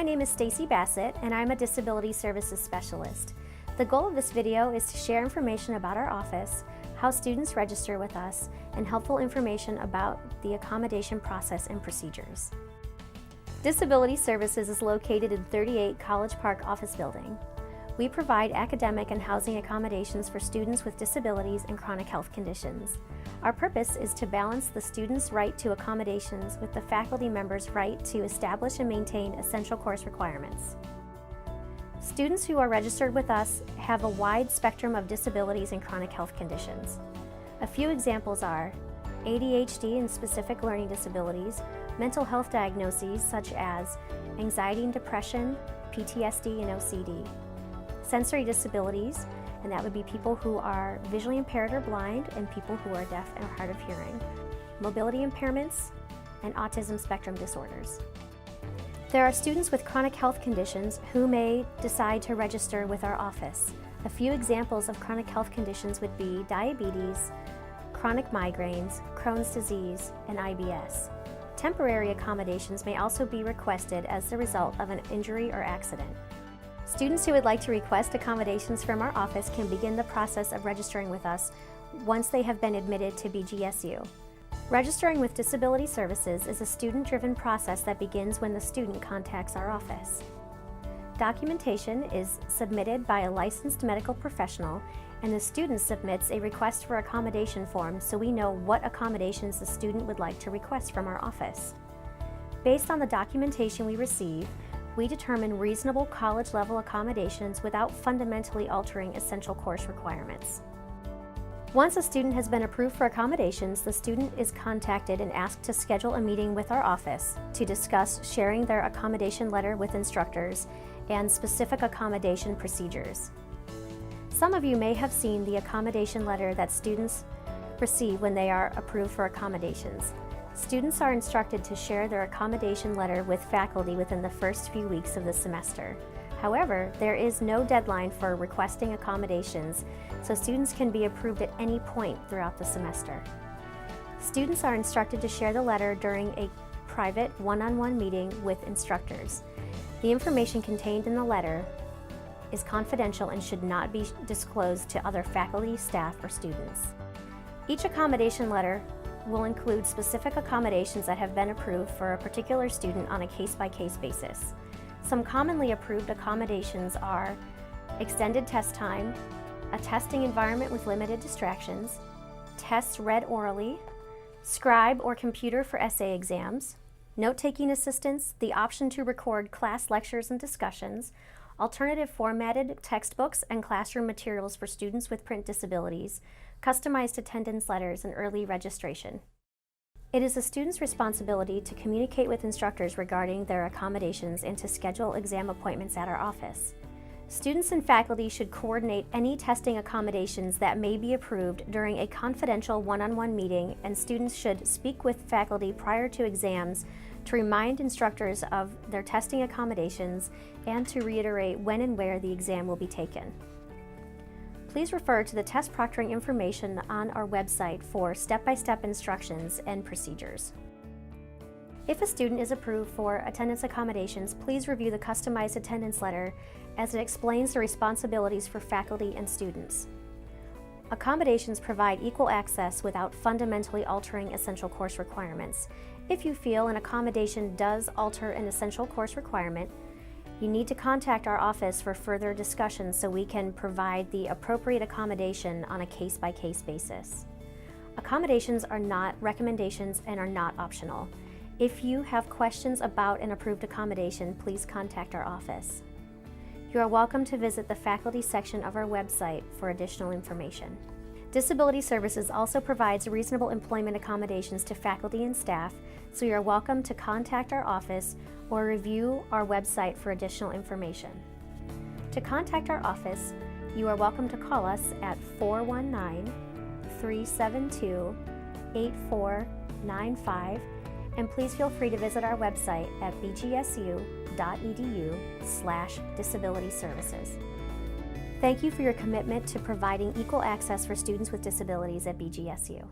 my name is Stacy Bassett and I'm a Disability Services Specialist. The goal of this video is to share information about our office, how students register with us, and helpful information about the accommodation process and procedures. Disability Services is located in 38 College Park Office Building. We provide academic and housing accommodations for students with disabilities and chronic health conditions. Our purpose is to balance the student's right to accommodations with the faculty member's right to establish and maintain essential course requirements. Students who are registered with us have a wide spectrum of disabilities and chronic health conditions. A few examples are ADHD and specific learning disabilities, mental health diagnoses such as anxiety and depression, PTSD and OCD, sensory disabilities, and that would be people who are visually impaired or blind and people who are deaf or hard of hearing, mobility impairments, and autism spectrum disorders. There are students with chronic health conditions who may decide to register with our office. A few examples of chronic health conditions would be diabetes, chronic migraines, Crohn's disease, and IBS. Temporary accommodations may also be requested as the result of an injury or accident. Students who would like to request accommodations from our office can begin the process of registering with us once they have been admitted to BGSU. Registering with Disability Services is a student-driven process that begins when the student contacts our office. Documentation is submitted by a licensed medical professional, and the student submits a request for accommodation form so we know what accommodations the student would like to request from our office. Based on the documentation we receive, we determine reasonable college-level accommodations without fundamentally altering essential course requirements. Once a student has been approved for accommodations, the student is contacted and asked to schedule a meeting with our office to discuss sharing their accommodation letter with instructors and specific accommodation procedures. Some of you may have seen the accommodation letter that students receive when they are approved for accommodations. Students are instructed to share their accommodation letter with faculty within the first few weeks of the semester. However, there is no deadline for requesting accommodations, so students can be approved at any point throughout the semester. Students are instructed to share the letter during a private one-on-one meeting with instructors. The information contained in the letter is confidential and should not be disclosed to other faculty, staff, or students. Each accommodation letter will include specific accommodations that have been approved for a particular student on a case-by-case basis. Some commonly approved accommodations are extended test time, a testing environment with limited distractions, tests read orally, scribe or computer for essay exams, note-taking assistance, the option to record class lectures and discussions, alternative formatted textbooks and classroom materials for students with print disabilities, customized attendance letters, and early registration. It is the student's responsibility to communicate with instructors regarding their accommodations and to schedule exam appointments at our office. Students and faculty should coordinate any testing accommodations that may be approved during a confidential one-on-one meeting, and students should speak with faculty prior to exams to remind instructors of their testing accommodations and to reiterate when and where the exam will be taken. Please refer to the test proctoring information on our website for step-by-step instructions and procedures. If a student is approved for attendance accommodations, please review the customized attendance letter as it explains the responsibilities for faculty and students. Accommodations provide equal access without fundamentally altering essential course requirements. If you feel an accommodation does alter an essential course requirement, you need to contact our office for further discussion so we can provide the appropriate accommodation on a case-by-case basis. Accommodations are not recommendations and are not optional. If you have questions about an approved accommodation, please contact our office. You are welcome to visit the faculty section of our website for additional information. Disability Services also provides reasonable employment accommodations to faculty and staff, so you are welcome to contact our office or review our website for additional information. To contact our office, you are welcome to call us at 419-372-8495, and please feel free to visit our website at bgsu.edu/disability-services. Thank you for your commitment to providing equal access for students with disabilities at BGSU.